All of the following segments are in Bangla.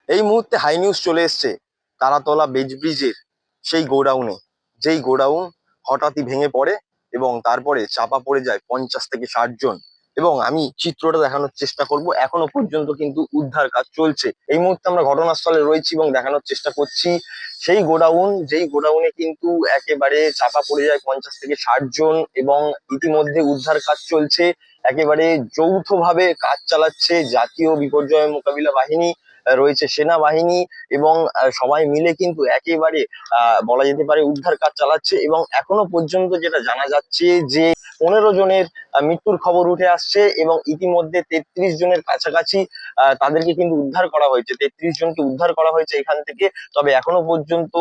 এই মুহূর্তে হাই নিউজ চলে এসছে তারাতলা বেজ ব্রিজের সেই গোডাউনে, যেই গোডাউন হঠাৎই ভেঙে পড়ে এবং তারপরে চাপা পড়ে যায় 50 থেকে 60 জন। এবং আমি চিত্রটা দেখানোর চেষ্টা করব। এখনো পর্যন্ত কিন্তু উদ্ধার কাজ চলছে। এই মুহূর্তে আমরা ঘটনাস্থলে রয়েছি এবং দেখানোর চেষ্টা করছি সেই গোডাউন, যেই গোডাউনে কিন্তু একেবারে চাপা পড়ে যায় 50 থেকে 60 জন এবং ইতিমধ্যে উদ্ধার কাজ চলছে। একেবারে যৌথভাবে কাজ চালাচ্ছে জাতীয় বিপর্যয় মোকাবিলা বাহিনী, রয়েছে সেনাবাহিনী এবং সবাই মিলে কিন্তু একেবারে বলা যেতে পারে উদ্ধার কাজ চালাচ্ছে। এবং এখনো পর্যন্ত যেটা জানা যাচ্ছে যে 15 জনের মৃত্যুর খবর উঠে আসছে এবং ইতিমধ্যে 33 জনের কাছাকাছি তাদেরকে কিন্তু উদ্ধার করা হয়েছে। 33 জনকে উদ্ধার করা হয়েছে এখান থেকে। তবে এখনো পর্যন্ত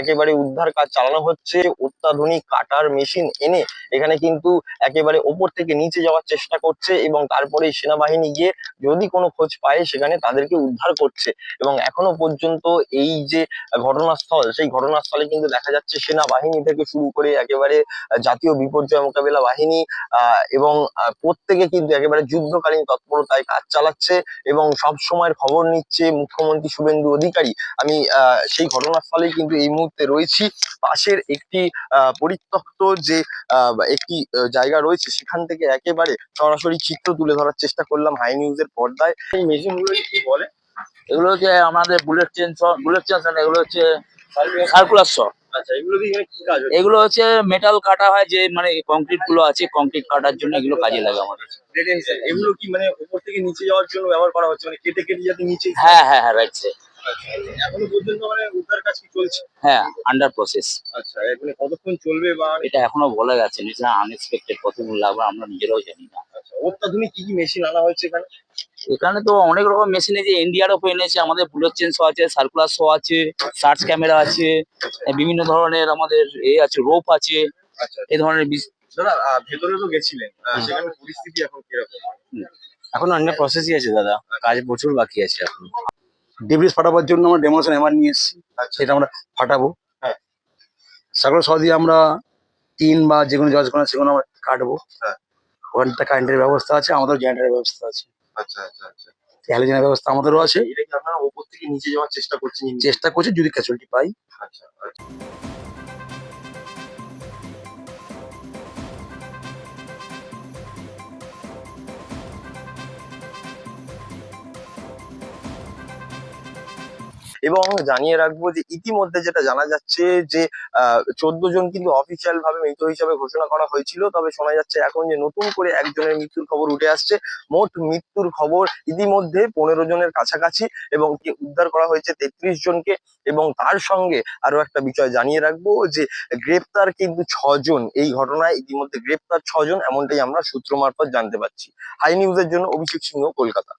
একেবারে উদ্ধার কাজ চালানো হচ্ছে। অত্যাধুনিক কাটার মেশিন এনে এখানে কিন্তু একেবারে ওপর থেকে নিচে যাওয়ার চেষ্টা করছে এবং তারপরে সেনাবাহিনী গিয়ে যদি কোনো খোঁজ পায় সেখানে তাদেরকে উদ্ধার করছে। এবং এখনো পর্যন্ত এই যে ঘটনাস্থল, সেই ঘটনাস্থলে কিন্তু দেখা যাচ্ছে সেনাবাহিনী থেকে শুরু করে একেবারে জাতীয় বিপর্যয় মোকাবিলা বাহিনী এবং প্রত্যেকে কিন্তু একেবারে যুদ্ধকালীন তৎপরতায় কাজ চালাচ্ছে এবং সব সময়ের খবর নিচ্ছে মুখ্যমন্ত্রী শুভেন্দু অধিকারী। আমি সেই ঘটনাস্থলেই কিন্তু এই মুহূর্তে রয়েছি। পাশের একটি পরিত্যক্ত যে একটি জায়গা রয়েছে সেখান থেকে একেবারে সরাসরি চিত্র তুলে ধরার চেষ্টা করলাম হাই নিউজের পর্দায়। এই মেশিন গুলো কি বলে? এগুলো হচ্ছে আমাদের বুলেট চেন, এগুলো হচ্ছে সার্কুলার শ। আচ্ছা, এগুলো দিয়ে এখানে কি কাজ হচ্ছে? এগুলো হচ্ছে মেটাল কাটা হয়, যে মানে কংক্রিট গুলো আছে, কংক্রিট কাটার জন্য এগুলো কাজে লাগে আমাদের। এগুলো কি মানে উপর থেকে নিচে যাওয়ার জন্য ব্যবহার করা হচ্ছে, মানে কেটে কেটে যাতে নিচে? হ্যাঁ হ্যাঁ হ্যাঁ, রাইট স্যার। এখনো পর্যন্ত মানে উদ্ধার কাজ কি চলছে? হ্যাঁ, আন্ডার প্রসেস। আচ্ছা, এখানে কতক্ষণ চলবে বা? এটা এখনো বলা যাচ্ছে না, এটা আনএক্সপেক্টেড, কতক্ষণ লাগবে আমরা নিজেরাও জানি না। আচ্ছা, অত্যাধুনিক কি কি মেশিন আনা হয়েছে এখানে? এখানে তো অনেক রকম মেশিন আছে, এনডিআরএফ এনেছে, আমাদের বুলেট চেন শো আছে, সার্কুলার শো আছে, সার্চ ক্যামেরা আছে, বিভিন্ন ধরনের আমাদের আছে, রোপ আছে, আচ্ছা এই ধরনের দাদা, ভেতরে তো গেছিলেন, সেখানে পরিস্থিতি এখন কিরকম? এখন আন্ডার প্রসেসই আছে দাদা, কাজ প্রচুর বাকি আছে এখন। ডিব্রিজ ফাটাবার জন্য আমরা ডেমোলেশন হ্যামার নিয়ে এসেছি, সেটা আমরা ফাটাবো। হ্যাঁ। সার্কুলার শ দিয়ে আমরা টিন বা যে কোনো জজ কোনো সেগুলো আমরা কাটবো। হ্যাঁ। ওখানটা কারেন্টের ব্যবস্থা আছে, আমাদের জেনারেটারের ব্যবস্থা আছে, আচ্ছা আচ্ছা আচ্ছা। হ্যালোজেনের ব্যবস্থা আমাদেরও আছে। এটা কি আপনারা উপর থেকে নিচে যাওয়ার চেষ্টা করছেন? চেষ্টা করছি যদি ক্যাচুয়ালিটি পাই। আচ্ছা আচ্ছা। এবং জানিয়ে রাখবো যে ইতিমধ্যে যেটা জানা যাচ্ছে যে 14 জন কিন্তু অফিসিয়াল ভাবে মৃত হিসাবে ঘোষণা করা হয়েছিল। তবে শোনা যাচ্ছে এখন যে নতুন করে একজনের মৃত্যুর খবর উঠে আসছে। মোট মৃত্যুর খবর ইতিমধ্যে 15 জনের কাছাকাছি এবং উদ্ধার করা হয়েছে 33 জনকে। এবং তার সঙ্গে আরো একটা বিষয় জানিয়ে রাখবো যে গ্রেপ্তার কিন্তু 6 জন। এই ঘটনায় ইতিমধ্যে গ্রেপ্তার 6 জন, এমনটাই আমরা সূত্র মারফত জানতে পারছি। হাই নিউজের জন্য অভিষেক সিংহ, কলকাতা।